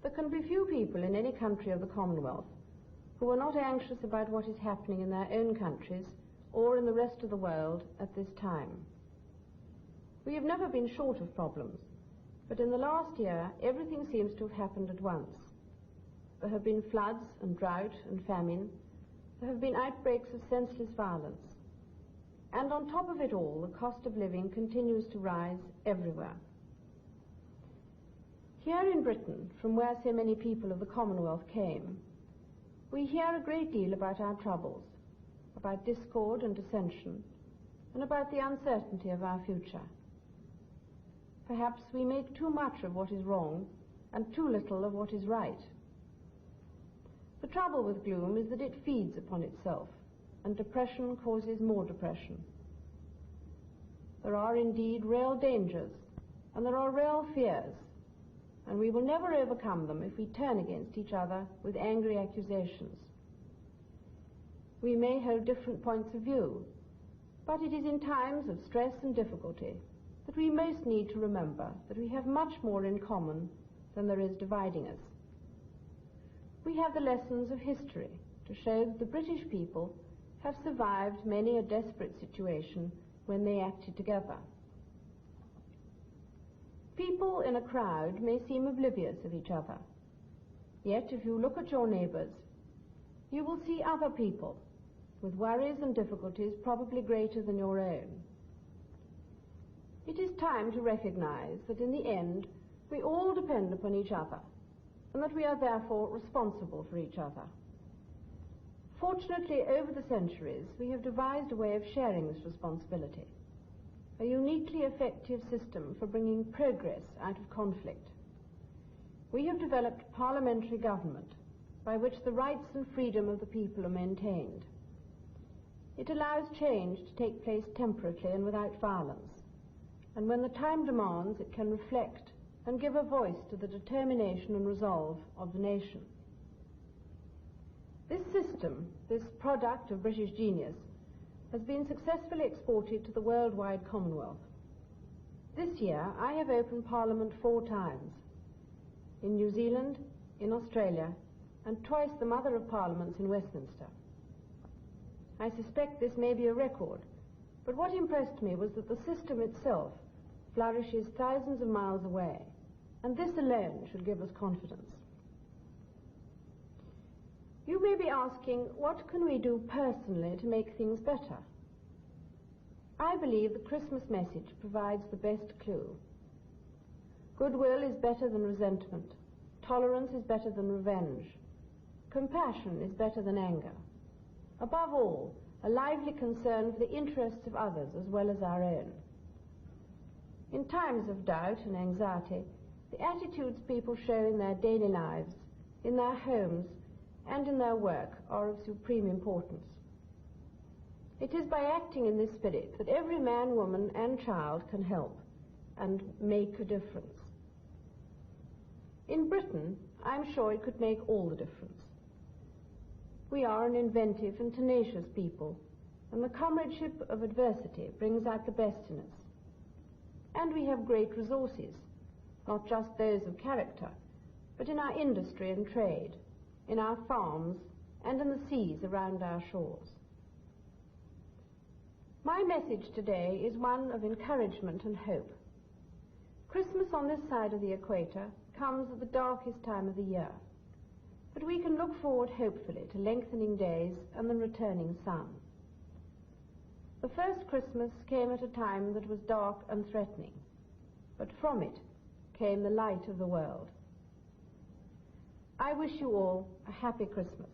there can be few people in any country of the Commonwealth who are not anxious about what is happening in their own countries or in the rest of the world at this time. We have never been short of problems, but in the last year everything seems to have happened at once. There have been floods and drought and famine. There have been outbreaks of senseless violence. And on top of it all, the cost of living continues to rise everywhere. Here in Britain, from where so many people of the Commonwealth came, we hear a great deal about our troubles, about discord and dissension, and about the uncertainty of our future. Perhaps we make too much of what is wrong and too little of what is right. The trouble with gloom is that it feeds upon itself, and depression causes more depression. There are indeed real dangers, and there are real fears, and we will never overcome them if we turn against each other with angry accusations. We may hold different points of view, but it is in times of stress and difficulty that we most need to remember that we have much more in common than there is dividing us. We have the lessons of history to show that the British people have survived many a desperate situation when they acted together. People in a crowd may seem oblivious of each other, yet if you look at your neighbours, you will see other people with worries and difficulties probably greater than your own. It is time to recognize that in the end we all depend upon each other, and that we are therefore responsible for each other. Fortunately, over the centuries, we have devised a way of sharing this responsibility, a uniquely effective system for bringing progress out of conflict. We have developed parliamentary government, by which the rights and freedom of the people are maintained. It allows change to take place temperately and without violence, and when the time demands, it can reflect and give a voice to the determination and resolve of the nation. This system, this product of British genius, has been successfully exported to the worldwide Commonwealth. This year I have opened Parliament 4 times, in New Zealand, in Australia, and twice the Mother of Parliaments in Westminster. I suspect this may be a record, but what impressed me was that the system itself flourishes thousands of miles away, and this alone should give us confidence. You may be asking, what can we do personally to make things better? I believe the Christmas message provides the best clue. Goodwill is better than resentment. Tolerance is better than revenge. Compassion is better than anger. Above all, a lively concern for the interests of others as well as our own. In times of doubt and anxiety, the attitudes people show in their daily lives, in their homes, and in their work are of supreme importance. It is by acting in this spirit that every man, woman, and child can help and make a difference. In Britain, I'm sure it could make all the difference. We are an inventive and tenacious people, and the comradeship of adversity brings out the best in us. And we have great resources, not just those of character, but in our industry and trade, in our farms, and in the seas around our shores. My message today is one of encouragement and hope. Christmas on this side of the equator comes at the darkest time of the year, but we can look forward hopefully to lengthening days and the returning sun. The first Christmas came at a time that was dark and threatening, but from it came the light of the world. I wish you all a happy Christmas.